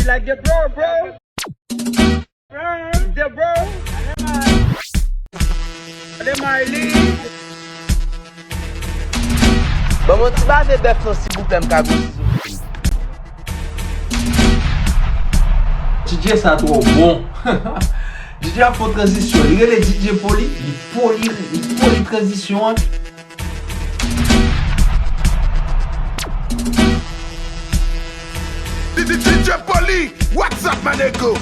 like the bro. The bro. The my lead. Bon, mon petit bave bœuf, s'il vous plaît, m'kagou. DJ ça trop bon. DJ a fait transition. Il est DJ PoLi, il poli transition. DJ PoLi, what's up, my nigga?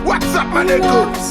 What's up, my nigga?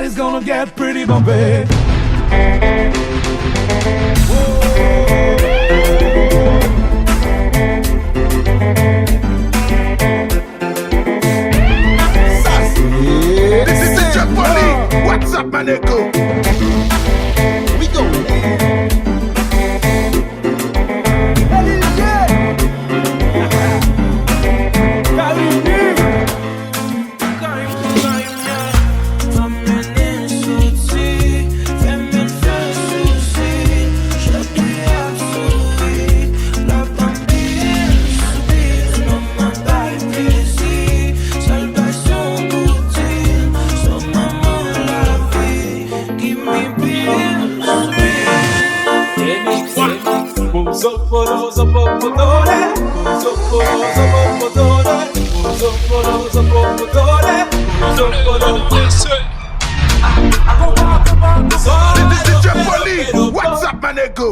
It's gonna get pretty bumpy. This is DJ PoLi. What's up, my nigga? We go. DJ PoLi, what's up, my nigga?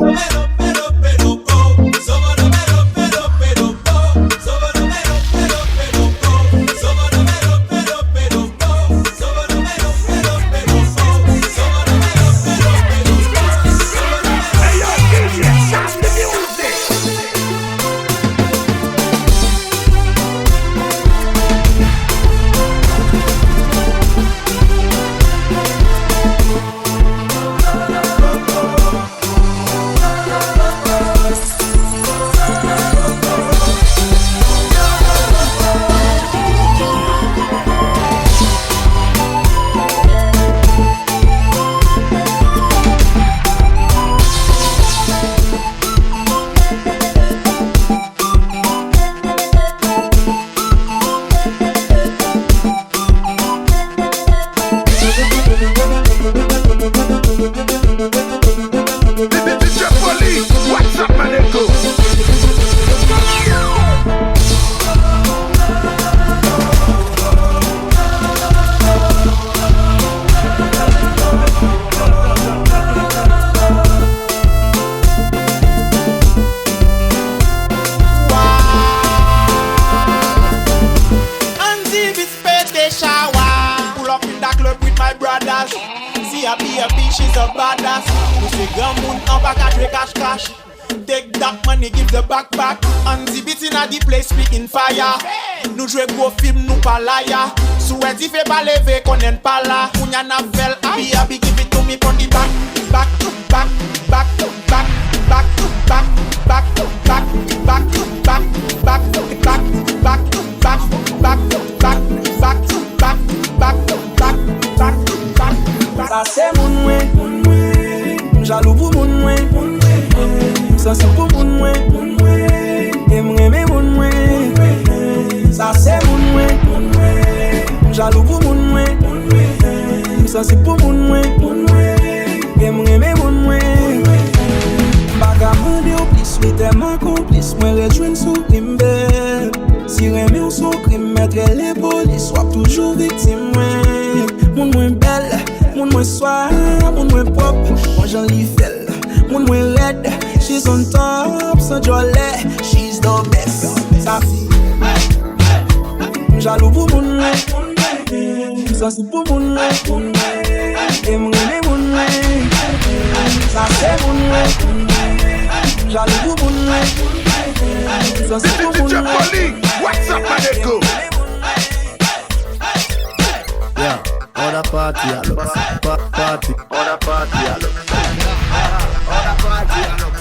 Pase. See a baby, she's a badass. We say gamoun en package we cash. Take that money, give the backpack. And the beat inna the place, speaking fire. Nous jouer gros film, nous pas liar. Souhait il fait pas lever, qu'on n'est pas là. Kounya na vel, happy, give it to me from the back. Back to back, back to back, back to back, back to back, back to back, back to back, back to back, back to back, back to back, back to back, back to back. Ça c'est mon way, jaloux pour mon way. Ça c'est pour mon way, aimerais mon way. Ça c'est mon way, jaloux pour mon way. Ça c'est pour mon way, aimerais mon way. Bagamande au plus, oui t'es ma complice. Moi rejoindre sous crime belle. Si remets au sous crime, mettre les polices. Soit toujours victime, mon moins belle, mon moins soir, mon moins propre. Moi j'en lis felle, mon moins red. She's on top, so jolly, she's the best. Ça jaloux pour mon way, ça c'est pour mon way. Aimerais mon way, ça c'est mon way. Jaloux pour mon way, ça c'est pour mon way. PoLi, what's up, my nigga? Yeah, other party I look, party, other party I look. Other party I look.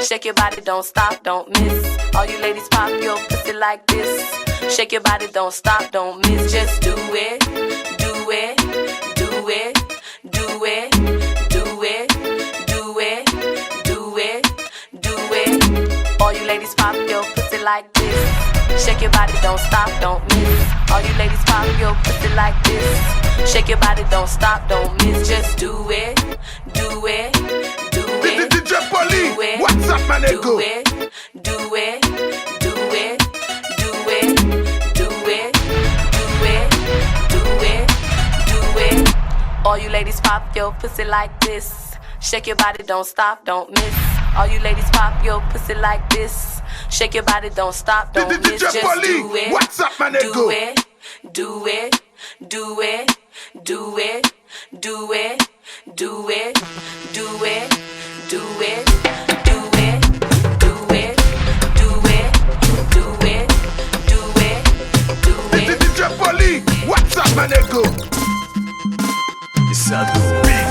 Shake your body, don't stop, don't miss. All you ladies pop your pussy like this. Shake your body, don't stop, don't miss. Just do it, do it, do it, do it, do it, do it, do it, do it. All you ladies pop your pussy like this. Shake your body, don't stop, don't miss. All you ladies pop your pussy like this. Shake your body, don't stop, don't miss. Just do it, do it, do it. DJ PoLi, what's up, my nigga? Do it, do it, do it, do it, do it, do it, do it, do it. All you ladies pop your pussy like this. Shake your body, don't stop, don't miss. All you ladies pop your pussy like this. Shake your body, don't stop, don't miss. Just do it. What's up, my nigga? Do it, do it, do it, do it, do it, do it, do it, do it, do it, do it, do it, do it, do it, do it. DJ PoLi, what's up, my nigga? It's a big.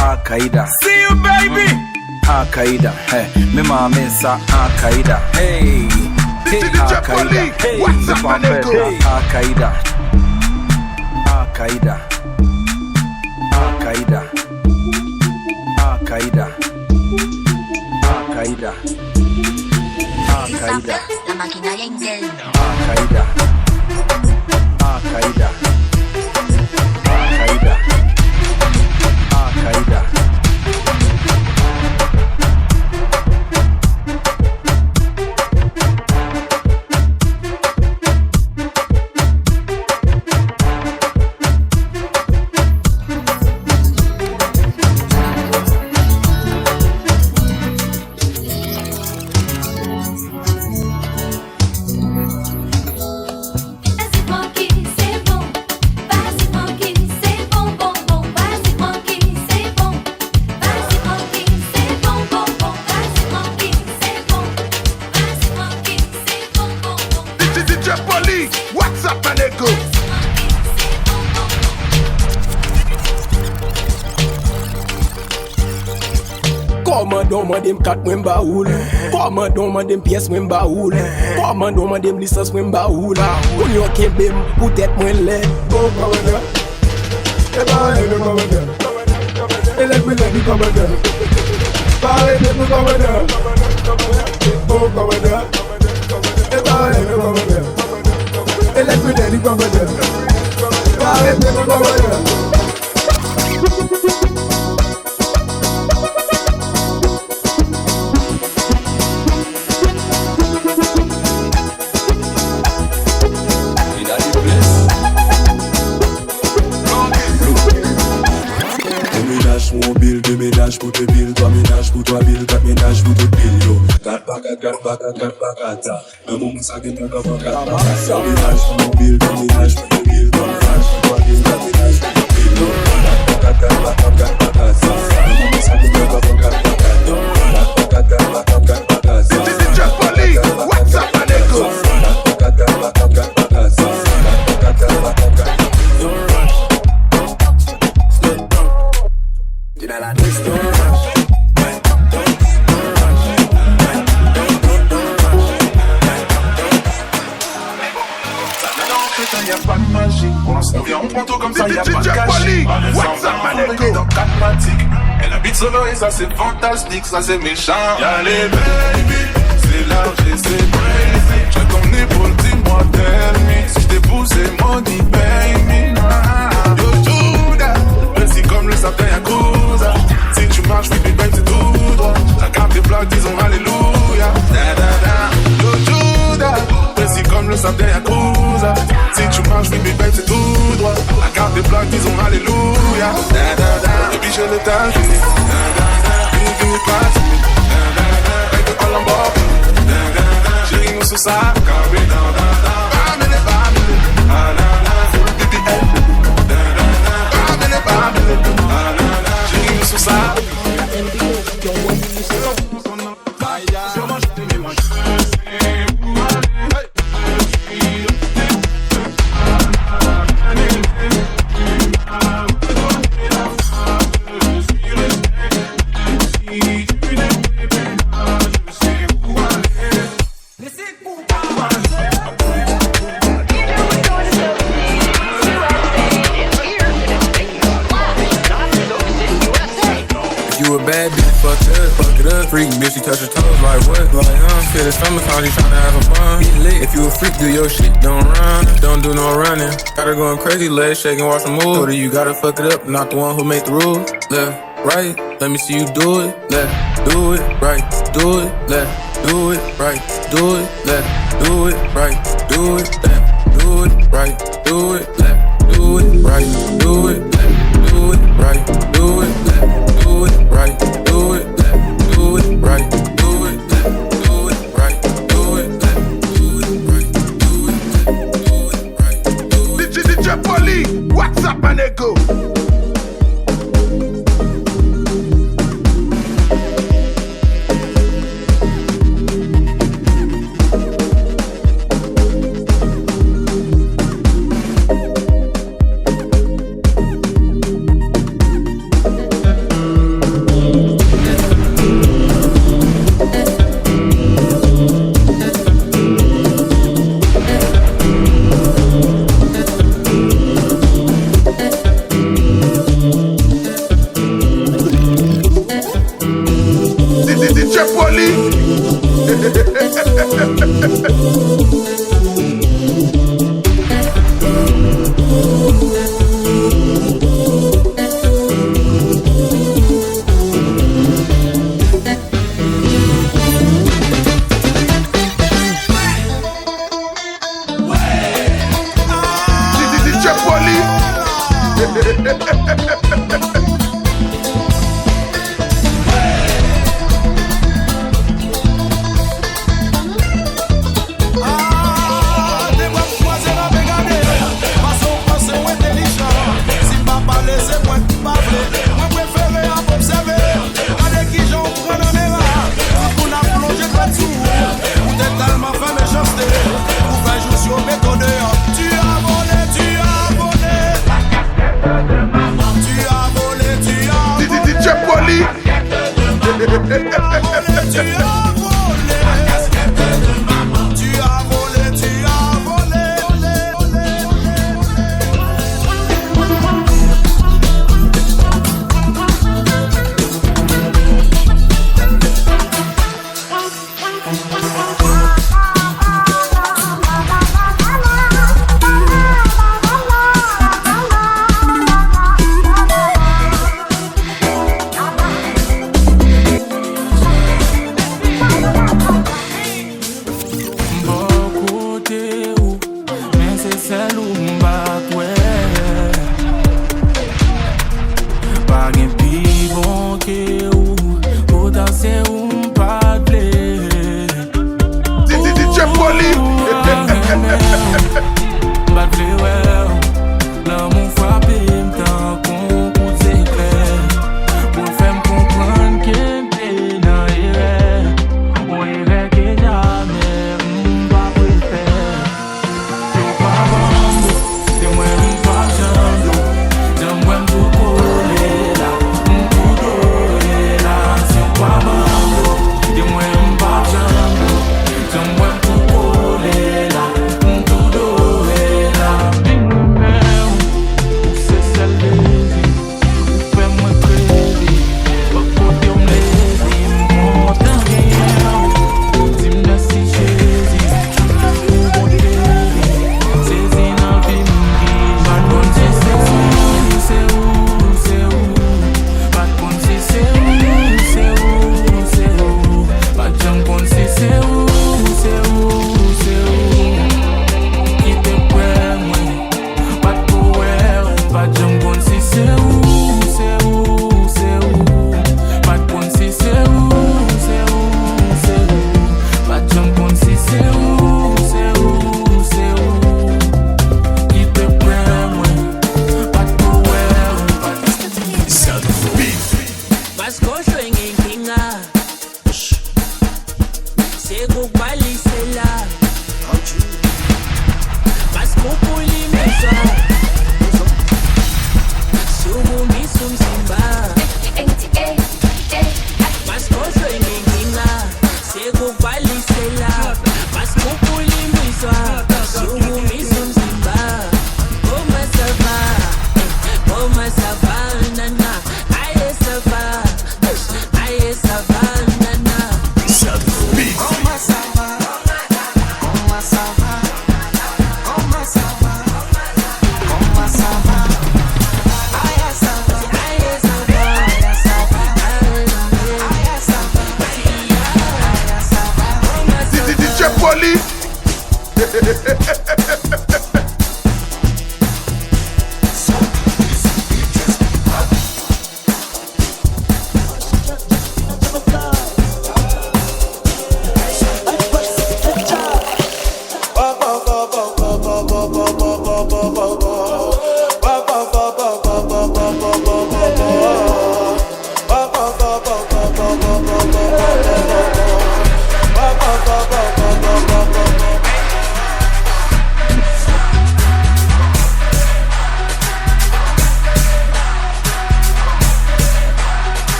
Al-Qaeda. See you, baby. Al-Qaeda, hey, me mama sa Al-Qaeda, hey, hey, Al-Qaeda, hey, what's up, my nigga? Al-Qaeda, Al-Qaeda, Al-Qaeda, Al-Qaeda, Al-Qaeda, Al-Qaeda, la maquinaria interna. Al-Qaeda, Al-Qaeda, Al-Qaeda, Al-Qaeda. Commandant dem 4 mwen baoul. Commandant dem pièces mwen baoul. Commandant dem licence mwen baoul. On yo kembem pou tèt mwen lè. Oh commandant. Eh ben le commandant. Et let me let the commandant. Parlez de mon commandant. Oh commandant. Eh ben le commandant. Et let me let the commandant. Parlez de mon commandant. Ménage pour te bill, toi ménage pour toi bill, 4 ménages pour te bill yo. 4 pakata, un moment ça gagne un comme 4 pakata. Ménage pour mon bill, toi ménage pour te bill, toi ménage pour toi bill, 4 ménages pour te bill yo. 4 pakata, un moment ça gagne un comme 4 pakata. DJ PoLi, what's up, my nigga? girl, I just don't rush. Y'a pas de magie, on se revient, on prend tout comme ça, y'a pas de cachis. What's up, Manego? Dans 4 pratiques. Elle habite solo et ça c'est fantastique, ça c'est méchant. Y'a les baby, c'est large et c'est crazy. J'ai ton épaule, dis-moi, tell me. Si j't'ai poussé, money, pay me. Yo, Judas, précis comme le sapin Yakuza. Si tu marches, oui, baby, c'est tout droit. La carte des plaques, disons alléluia. Yo, Judas, précis comme le sapin Yakuza. Si tu marches, oui, baby, c'est tout droit. La carte des plaques, disons alléluia. Et puis j'ai le temps, give me party. Avec le col en bord. J'ai nous sous ça, carré. Bamele, full BBL. Bamele, j'ai nous sous ça. Fuck it up, freak, bitch, you touch your toes, like what? Like, feel the stomach, how you tryna have some fun? Be lit, if you a freak, do your shit, don't run, don't do no running. Got her going crazy, legs shaking, watch her move. Told her you gotta fuck it up, not the one who make the rules. Left, right, let me see you do it. Left, do it, right, do it. Left, do it, right, do it. Left, do it, right, do it. Left, do it, right, do it. Left, do it, right, do it. Left, do it, right, do it. Left, do it, right, do it. Left, do it, right, do it. Left, do it, right, do it. Left, do it, right, do it. Left, do it, right, do it. DJ PoLi, what's up, Manego?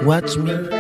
Watch me.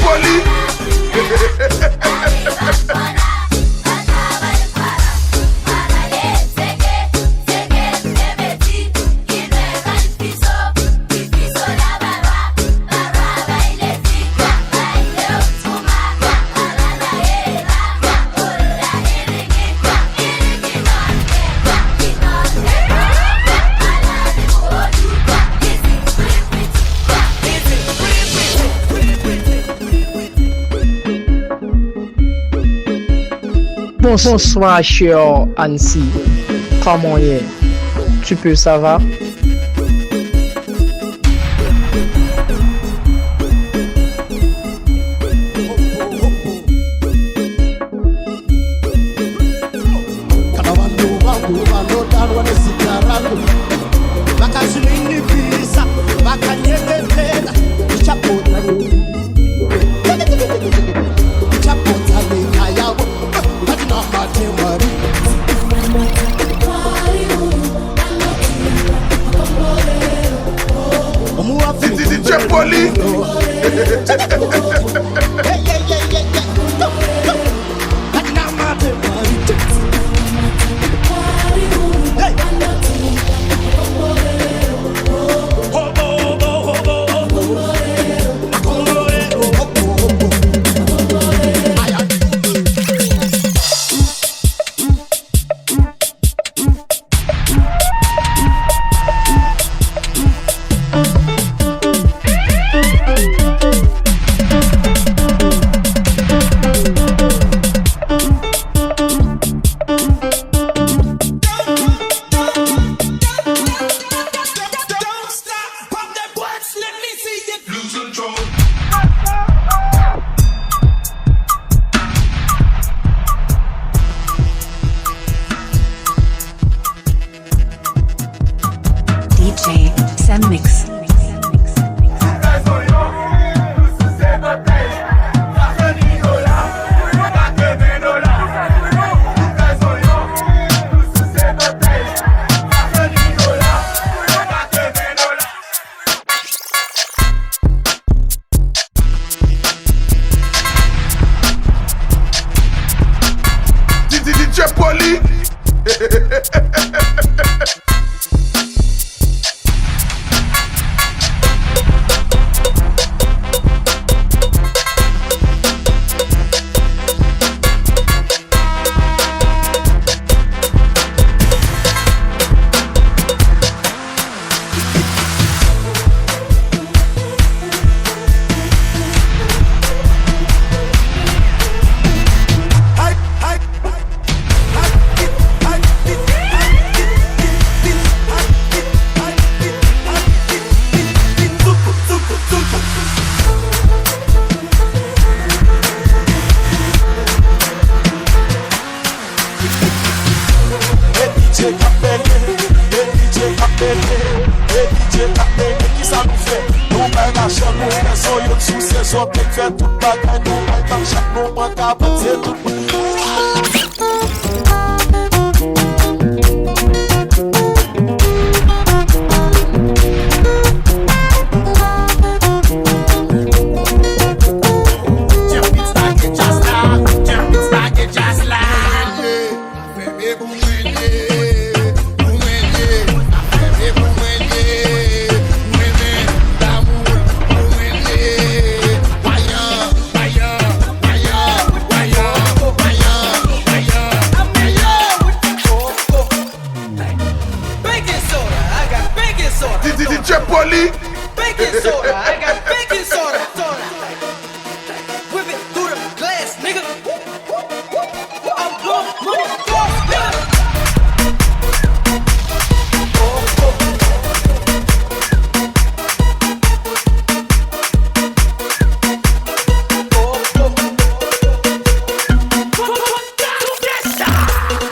PoLi. Bonsoir, cher Annecy. Comment est? Tu peux, ça va? PoLi. PoLi. PoLi. Baking soda, I got baking soda. Whip it through the glass, nigga. I'm blowing money fast, nigga.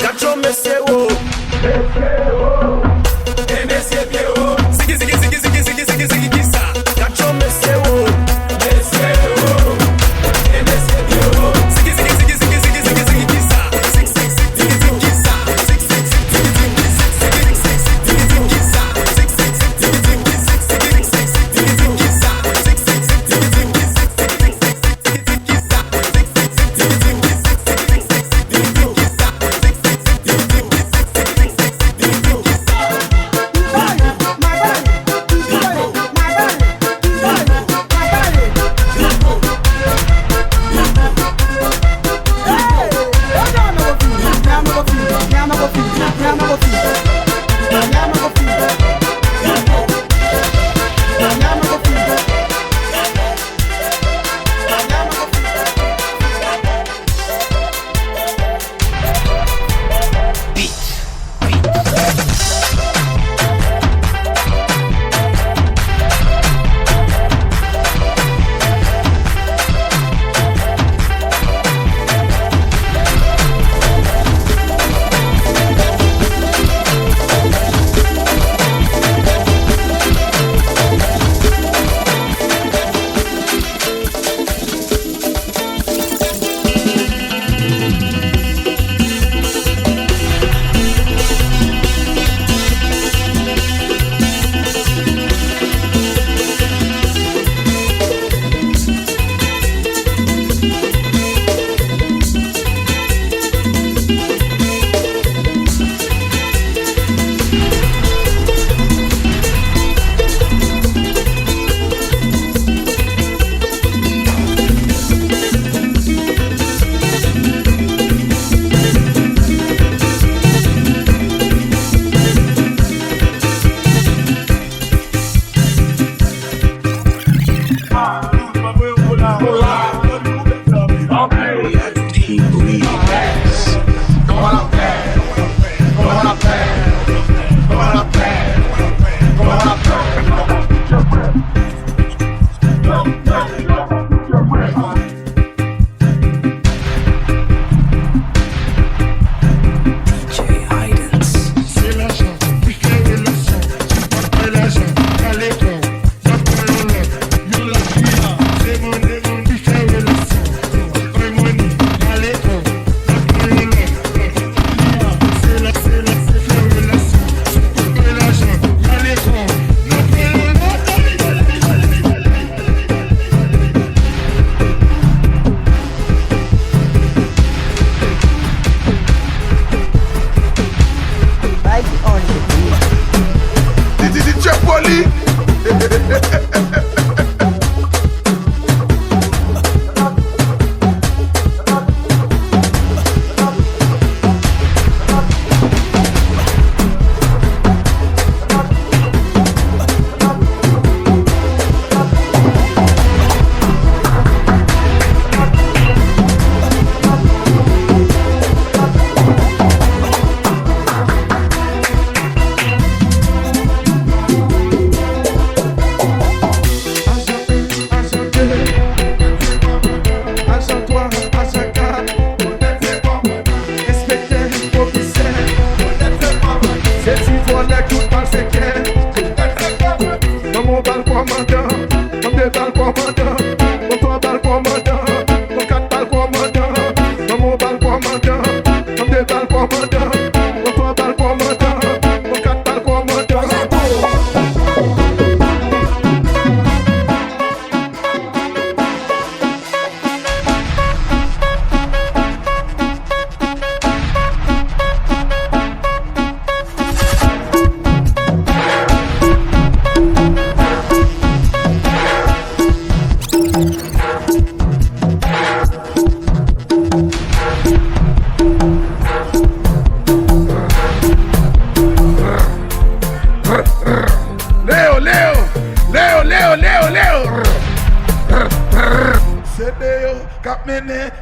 Gacho mesero, e mesero. Ziggy, ziggy, ziggy, ziggy, ziggy, ziggy, ziggy, ziggy, gacho mesero.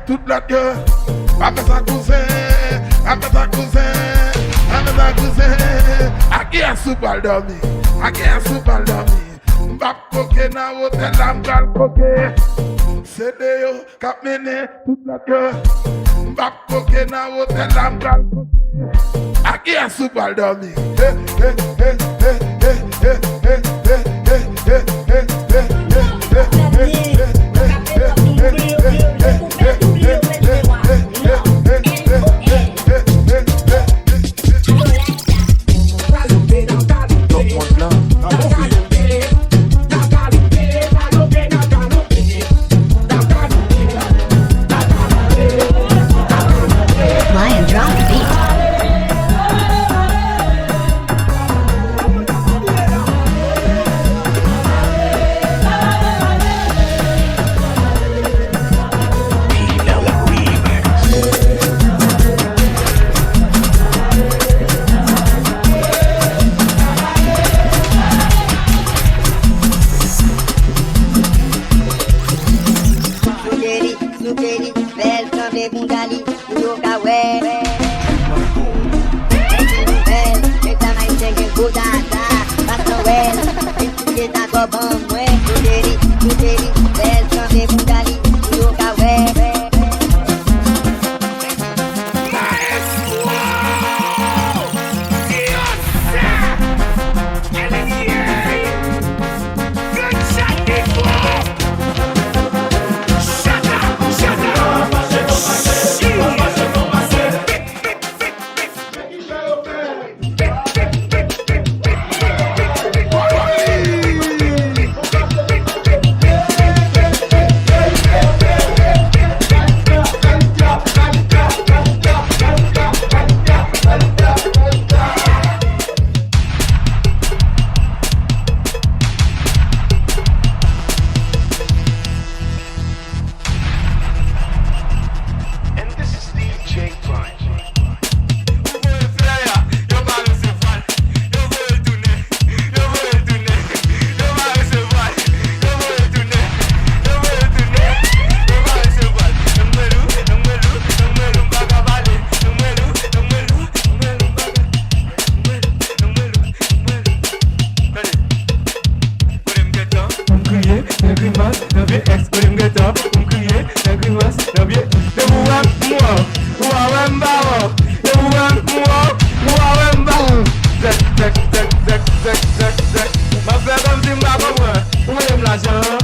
toute la gueule. Après ça cousin, après ça cousin, après ça cousin. A qui a sous bal dormi, a qui a sous bal dormi. M'bap coquet na hôtel la m'gal coquet. C'est yo cap mené toute la gueule. M'bap coquet na hôtel la m'gal coquet. A qui a sous bal dormi. grimace, dans bien ex, pour me get up, pour me crier, la grimace, dans bien. De moi, Ma frère comme si m'a pas moi, où est l'argent?